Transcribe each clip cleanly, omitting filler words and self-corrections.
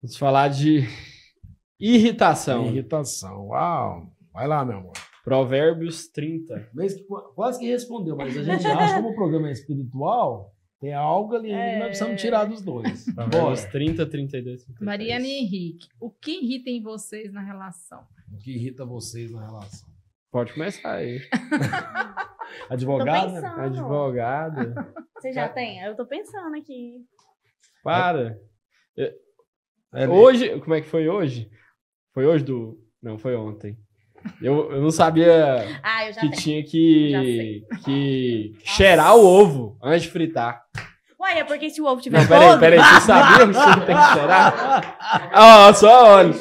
Vamos falar de irritação. Irritação, uau. Vai lá, meu amor. Provérbios 30. Quase que respondeu, mas a gente acha que como o programa é espiritual, tem algo ali que nós precisamos tirar dos dois. Provérbios 30, 32, 33. Mariana e Henrique, o que irrita em vocês na relação? O que irrita vocês na relação? Pode começar aí. Advogada? Tô pensando. Advogada. Você já tem? Eu tô pensando aqui. Para. Hoje, como é que foi hoje? Foi hoje do... Não, foi ontem. Eu não sabia Ah, eu já que tenho. tinha Já sei. que cheirar o ovo antes de fritar. Ué, é porque se o ovo tiver Não, podre... peraí, você sabia que você tem que cheirar? Ó, só olha.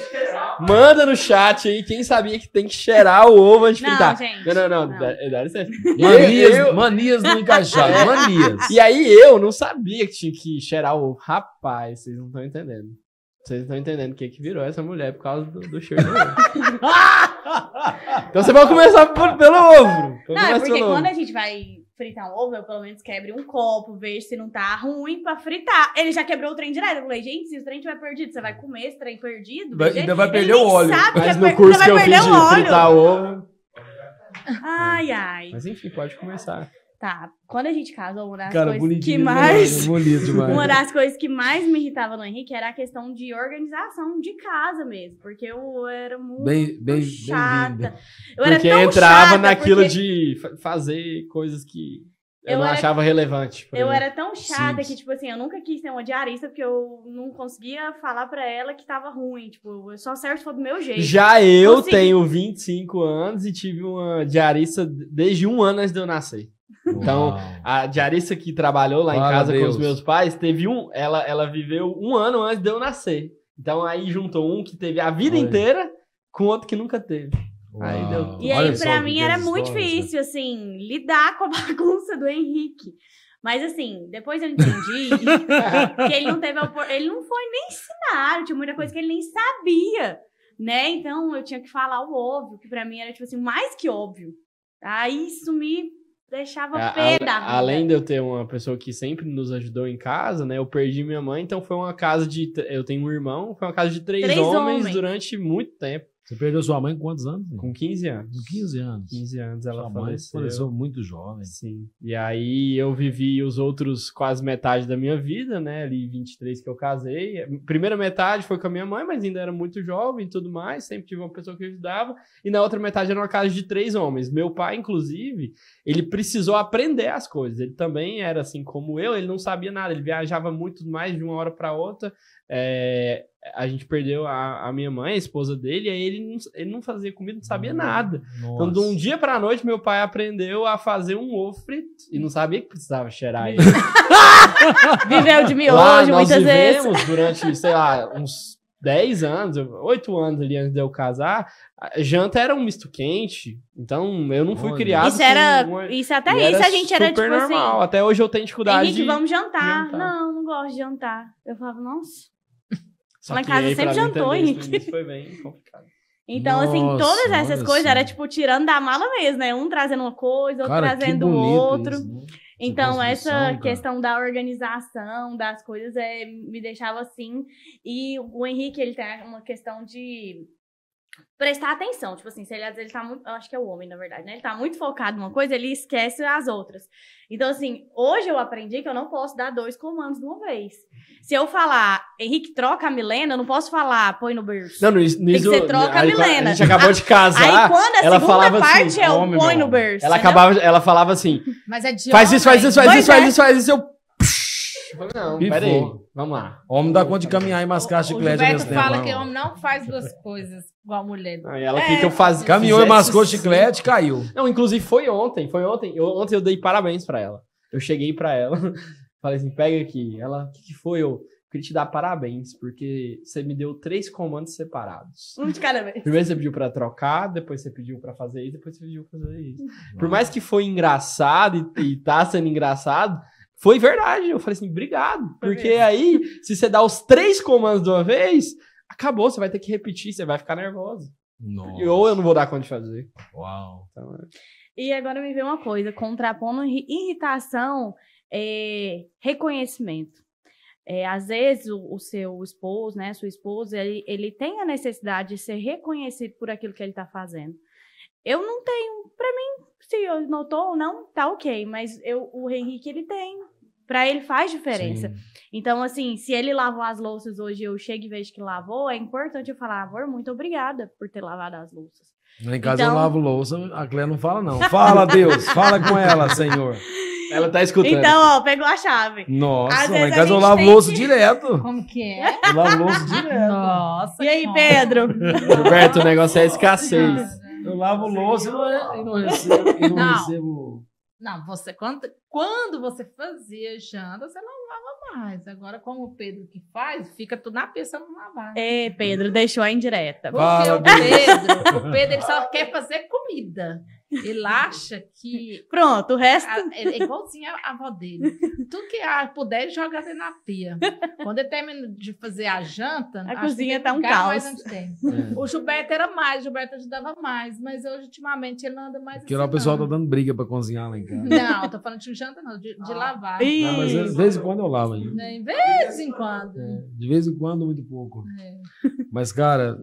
Manda no chat aí quem sabia que tem que cheirar o ovo antes de Não, fritar. gente, Não. não. Dá licença. Manias não encaixadas. Manias. E aí eu não sabia que tinha que cheirar o ovo. Rapaz, vocês não estão entendendo. Vocês não estão entendendo o que virou essa mulher por causa do cheiro do ovo. Então você vai começar pelo ovo. Não, é porque quando a gente vai fritar um ovo, eu pelo menos quebre um copo, vejo se não tá ruim pra fritar. Ele já quebrou o trem direto. Eu falei, gente, se o trem tiver perdido, você vai comer esse trem perdido? Ainda vai perder Ele o nem óleo. sabe Mas que no é curso que eu vai fiz perder o de óleo. fritar o ovo... Ai, ai. Mas enfim, pode começar. Tá, quando a gente casou, uma das Cara, coisas bonitinho que mais... Bonito demais. Uma das coisas que mais me irritava no Henrique era a questão de organização de casa mesmo. Porque eu era muito Bem-vinda. chata. Eu era Porque tão entrava chata, naquilo porque de fazer coisas que eu Eu não era- achava relevante. por eu exemplo. era tão chata Sim. que, tipo assim, eu nunca quis ser uma diarista porque eu não conseguia falar pra ela que tava ruim. Tipo, eu só serve se for do meu jeito. Já eu Consegui. tenho 25 anos e tive uma diarista desde 1 ano antes de eu nascer. Então, Uau. a diarista que trabalhou lá em Glória casa a com Deus. os meus pais, ela viveu 1 ano antes de eu nascer. Então aí juntou um que teve a vida Olha. inteira com outro que nunca teve. Aí Uau. deu- E Olha aí, só pra que mim, era boas muito histórias, difícil, assim, lidar com a bagunça do Henrique. Mas, assim, depois eu entendi que ele não teve ele não foi nem ensinar, tinha muita coisa que ele nem sabia, né? Então, eu tinha que falar o óbvio, que pra mim era, tipo assim, mais que óbvio. Aí, isso me deixava pé da vida. Além de eu ter uma pessoa que sempre nos ajudou em casa, né? Eu perdi minha mãe, então foi uma casa de... Eu tenho um irmão, foi uma casa de 3 Três homens homens. durante muito tempo. Você perdeu sua mãe com quantos anos? Com 15 anos. Com 15 anos. 15 anos ela Sua mãe faleceu. faleceu muito jovem. Sim. E aí eu vivi os outros quase metade da minha vida, né? Ali 23 que eu casei. A primeira metade foi com a minha mãe, mas ainda era muito jovem e tudo mais. Sempre tive uma pessoa que ajudava. E na outra metade era uma casa de 3 homens. Meu pai, inclusive, ele precisou aprender as coisas. Ele também era assim como eu, ele não sabia nada. Ele viajava muito mais de uma hora para outra. A gente perdeu a minha mãe, a esposa dele, e aí ele não fazia comida, não sabia nada. Então, de um dia pra noite, meu pai aprendeu a fazer um ovo frito e não sabia que precisava cheirar ele. Viveu de Lá miojo, nós muitas vezes. vivemos durante, sei lá, uns 10 anos, 8 anos ali antes de eu casar, a janta era um misto quente, então eu não fui Olha. criado Isso era. com uma... Isso até e isso a gente era, tipo super normal. assim. Até hoje eu tenho dificuldade Henrique, de... vamos jantar. jantar. Não gosto de jantar. Eu falava, nossa. Só lá em que casa aí, sempre pra mim, jantou, também, Henrique. isso foi bem complicado. Então, assim, Nossa, todas essas olha coisas só. era, tipo, tirando da mala mesmo, né? Um trazendo uma coisa, outro Cara, que trazendo o bonito outro. isso, né? Então, construção, essa cara. questão da organização das coisas me deixava assim. E o Henrique, ele tem uma questão de prestar atenção. Tipo assim, se ele, às vezes, ele tá muito... Eu acho que é o homem, na verdade, né? Ele tá muito focado numa coisa, ele esquece as outras. Então, assim, hoje eu aprendi que eu não posso dar 2 comandos de uma vez. Se eu falar, Henrique, troca a Milena, eu não posso falar, põe no berço. Não, Tem que ser troca a aí, Milena. A gente acabou de casar. Aí, quando a ela segunda falava parte assim, é o "Homem, põe meu no berço. Ela falava assim, Mas é de faz isso, homem. faz isso, faz Pois isso, é. faz isso, faz isso. Eu falei, não, Pifou. peraí, vamos lá. Homem dá conta de caminhar e mascar O chiclete ao Gilberto mesmo tempo. fala não. que homem não faz 2 coisas igual mulher. Aí ela queria que eu fazia. Caminhou e fizesse mascou assim. chiclete, caiu. Não, inclusive foi ontem. Ontem eu dei parabéns pra ela. Eu cheguei pra ela, falei assim, pega aqui. Ela, o que foi? Eu queria te dar parabéns, porque você me deu 3 comandos separados. Um de cada vez. Primeiro você pediu pra trocar, depois você pediu pra fazer isso, depois você pediu pra fazer isso. Por mais que foi engraçado e tá sendo engraçado, foi verdade. Eu falei assim, obrigado. Porque aí, se você dá os 3 comandos de uma vez, acabou, você vai ter que repetir, você vai ficar nervoso. Nossa. Ou eu não vou dar conta de fazer. Uau. Então, E agora me veio uma coisa, contrapondo irritação, reconhecimento. Às vezes o seu esposo, né, sua esposa, ele tem a necessidade de ser reconhecido por aquilo que ele está fazendo. Eu não tenho, para mim, se eu não tô ou não, tá ok, mas o Henrique, ele tem. Pra ele faz diferença. Sim. Então, assim, se ele lavou as louças hoje, eu chego e vejo que lavou, é importante eu falar, amor, muito obrigada por ter lavado as louças. Lá em casa Então- eu lavo louça, a Cléia não fala, não. Fala, Deus, fala com ela, Senhor. Ela tá escutando. Então, ó, pegou a chave. Nossa, Às lá vezes em a casa eu gente lavo tem louça que- direto. Como que é? Eu lavo louça direto. Nossa. E aí, como? Pedro? Gilberto, o negócio é escassez. Eu lavo louça e não recebo. E não Não. recebo. Não, você quando você fazia janta, você lavava mais. Agora, como o Pedro que faz, fica tudo na pista não lavar. Pedro, deixou a indireta. Porque Fala, o Pedro ele só quer fazer comida. Ele acha que Pronto, o resto... é igualzinho a avó dele. Tudo que puder, ele joga dentro na pia. Quando ele termina de fazer a janta, A acho cozinha que tá um gasta caos. mais onde tem. O Gilberto era mais, o Gilberto ajudava mais, mas hoje, ultimamente, ele não anda mais Porque lá o assim, pessoal tá não. dando briga pra cozinhar lá em casa. Não, eu tô falando de janta, não, de lavar. Ih. Não, mas de vez em quando eu lavo ainda. De vez em quando. De vez em quando, muito pouco. É. Mas, cara,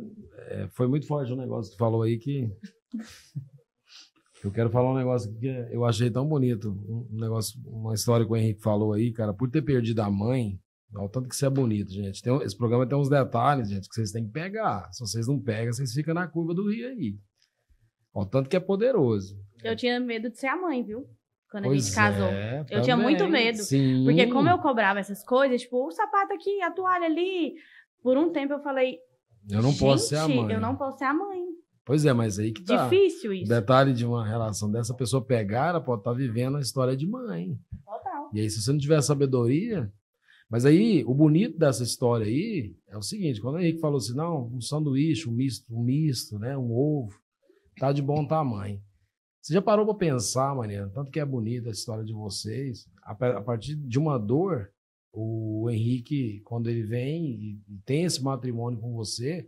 foi muito forte o negócio que tu falou aí que. Eu quero falar um negócio que eu achei tão bonito. Um negócio, uma história que o Henrique falou aí, cara, por ter perdido a mãe. Olha o tanto que isso é bonito, gente. Esse programa tem uns detalhes, gente, que vocês têm que pegar. Se vocês não pegam, vocês ficam na curva do rio aí. Olha o tanto que é poderoso. Eu tinha medo de ser a mãe, viu? Quando a Pois gente casou. é, Eu tinha muito medo. Sim. Porque como eu cobrava essas coisas, tipo, o sapato aqui, a toalha ali, por um tempo eu falei, Eu não posso ser a gente, mãe. eu não posso ser a mãe. Pois é, mas aí que tá. Difícil O isso. detalhe de uma relação dessa pessoa pegar, ela pode estar vivendo a história de mãe. Total. E aí, se você não tiver sabedoria. Mas aí, o bonito dessa história aí é o seguinte: quando o Henrique falou assim, não, um sanduíche, um misto, né, um ovo, tá de bom tamanho. Você já parou para pensar, Mariana, tanto que é bonita a história de vocês, a partir de uma dor, o Henrique, quando ele vem e tem esse matrimônio com você,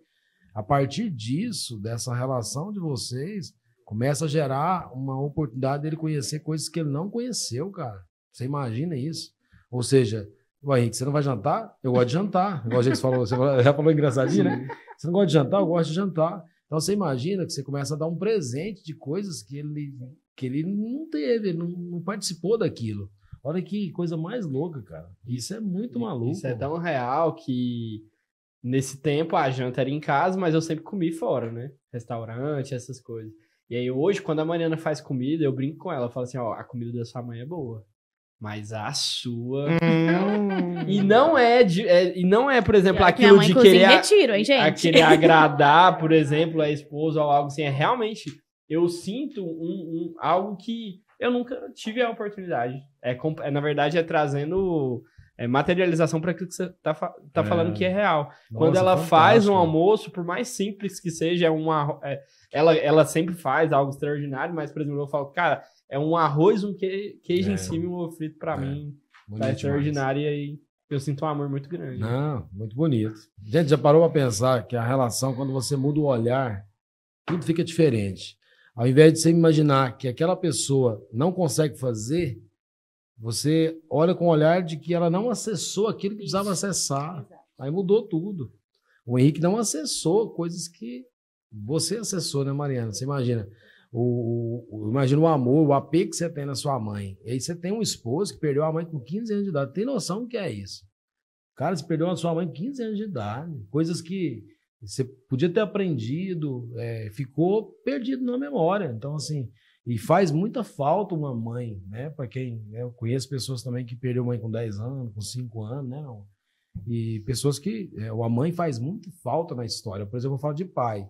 a partir disso, dessa relação de vocês, começa a gerar uma oportunidade dele conhecer coisas que ele não conheceu, cara. Você imagina isso? Ou seja, Henrique, você não vai jantar? Eu gosto de jantar. Igual a gente falou, você já falou engraçadinho, né? Você não gosta de jantar? Eu gosto de jantar. Então você imagina que você começa a dar um presente de coisas que ele não teve, ele não participou daquilo. Olha que coisa mais louca, cara. Isso é muito maluco. Isso é tão real que nesse tempo a janta era em casa, mas eu sempre comi fora, né? Restaurante, essas coisas. E aí hoje, quando a Mariana faz comida, eu brinco com ela. Eu falo assim, ó, a comida da sua mãe é boa. Mas a sua... E não é, por exemplo, Minha aquilo mãe de cozinha querer... em retiro, hein, a gente? querer agradar, por exemplo, a esposa ou algo assim. É realmente, eu sinto algo que eu nunca tive a oportunidade. Na verdade, é trazendo materialização para aquilo que você tá falando que é real. Nossa, Quando ela faz um fantástico. almoço, por mais simples que seja, ela sempre faz algo extraordinário, mas, por exemplo, eu falo, cara, é um arroz, um queijo em cima e um ovo frito para mim. Bonito Tá demais. extraordinário e aí eu sinto um amor muito grande. Não, muito bonito. Gente, já parou para pensar que a relação, quando você muda o olhar, tudo fica diferente. Ao invés de você imaginar que aquela pessoa não consegue fazer, você olha com o olhar de que ela não acessou aquilo que precisava acessar. Exato. Aí mudou tudo. O Henrique não acessou coisas que você acessou, né, Mariana? Você imagina. Imagina o amor, o apego que você tem na sua mãe. E aí você tem um esposo que perdeu a mãe com 15 anos de idade. Tem noção do que é isso? Cara, você perdeu a sua mãe com 15 anos de idade. Coisas que você podia ter aprendido, ficou perdido na memória. Então, assim, e faz muita falta uma mãe, né? Para quem, né, eu conheço pessoas também que perdeu mãe com 10 anos, com 5 anos, né? E pessoas que a mãe faz muito falta na história. Por exemplo, eu falo de pai.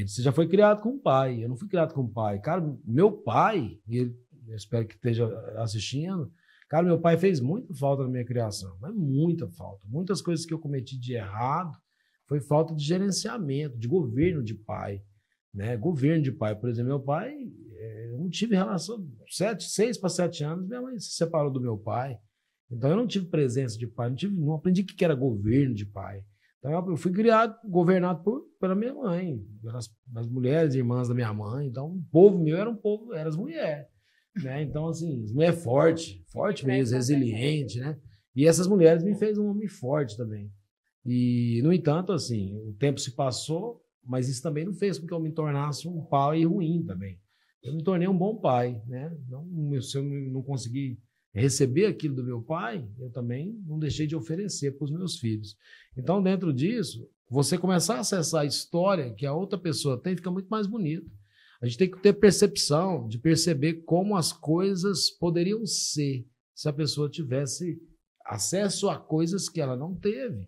Você já foi criado com um pai. Eu não fui criado com um pai. Cara, meu pai, e eu espero que esteja assistindo, cara, meu pai fez muita falta na minha criação. Mas muita falta. Muitas coisas que eu cometi de errado foi falta de gerenciamento, de governo de pai. Né? Governo de pai. Por exemplo, meu pai, eu não tive relação. 6 para 7 anos, minha mãe se separou do meu pai. Então eu não tive presença de pai. Não aprendi o que era governo de pai. Então, eu fui governado pela minha mãe, pelas mulheres, irmãs da minha mãe. Então, o povo meu era as mulheres. Né? Então, assim, as mulheres forte mesmo, resiliente, né? E essas mulheres me fez um homem forte também. E, no entanto, assim, o tempo se passou, mas isso também não fez com que eu me tornasse um pai ruim também. Eu me tornei um bom pai, né? Não, se eu não conseguir receber aquilo do meu pai, eu também não deixei de oferecer para os meus filhos. Então, dentro disso, você começar a acessar a história que a outra pessoa tem, fica muito mais bonito. A gente tem que ter percepção de perceber como as coisas poderiam ser se a pessoa tivesse acesso a coisas que ela não teve.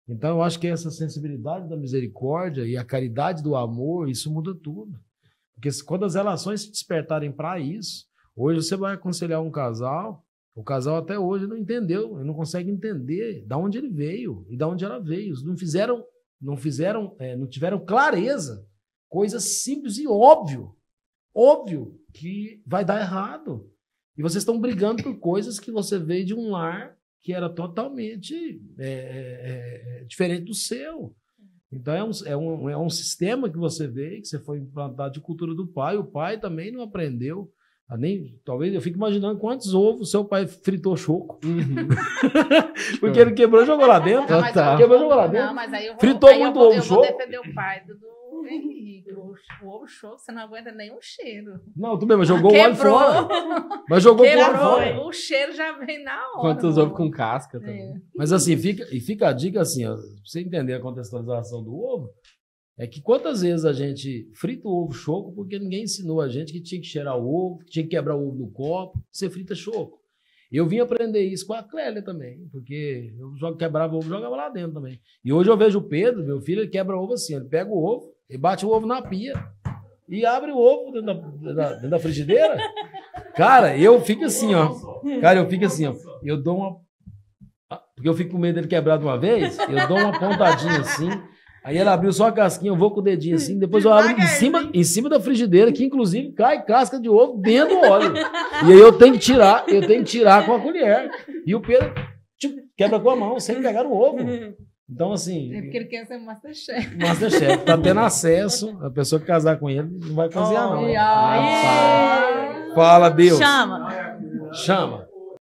Então, eu acho que essa sensibilidade da misericórdia e a caridade do amor, isso muda tudo. Porque quando as relações se despertarem para isso, hoje você vai aconselhar um casal, o casal até hoje não entendeu, ele não consegue entender de onde ele veio e de onde ela veio. Não tiveram clareza, coisas simples e óbvio que vai dar errado. E vocês estão brigando por coisas que você veio de um lar que era totalmente diferente do seu. Então, é um sistema que você veio, que você foi implantado de cultura do pai. O pai também não aprendeu. Talvez eu fico imaginando quantos ovos seu pai fritou choco. Uhum. Porque ele quebrou e jogou lá dentro. Não, mas Quebrou e jogou lá dentro. Não, mas aí eu vou, fritou muito ovo choco. Eu vou defender o pai do Henrique. O ovo choco, você não aguenta nem um cheiro. Não, tudo bem, mas jogou o óleo fora. Mas jogou o óleo fora. O cheiro já vem na hora. Quantos ovos com casca também. Mas assim, fica a dica assim, ó, pra você entender a contextualização do ovo, é que quantas vezes a gente frita o ovo choco porque ninguém ensinou a gente que tinha que cheirar o ovo, que tinha que quebrar o ovo no copo, você frita choco. Eu vim aprender isso com a Clélia também, porque eu quebrava o ovo, jogava lá dentro também. E hoje eu vejo o Pedro, meu filho, ele quebra o ovo assim, ele pega o ovo, ele bate o ovo na pia e abre o ovo dentro da frigideira. Cara, eu fico assim, ó. Eu dou uma... Porque eu fico com medo dele quebrar de uma vez, eu dou uma pontadinha assim, aí ele abriu só a casquinha, eu vou com o dedinho assim, depois eu abro em cima da frigideira, que inclusive cai casca de ovo dentro do óleo. E aí eu tenho que tirar com a colher. E o Pedro quebra com a mão, sem pegar o ovo. Então, assim... É porque ele quer ser Masterchef. Masterchef, tá tendo acesso, a pessoa que casar com ele não vai cozinhar, não. Fala, Deus. Chama.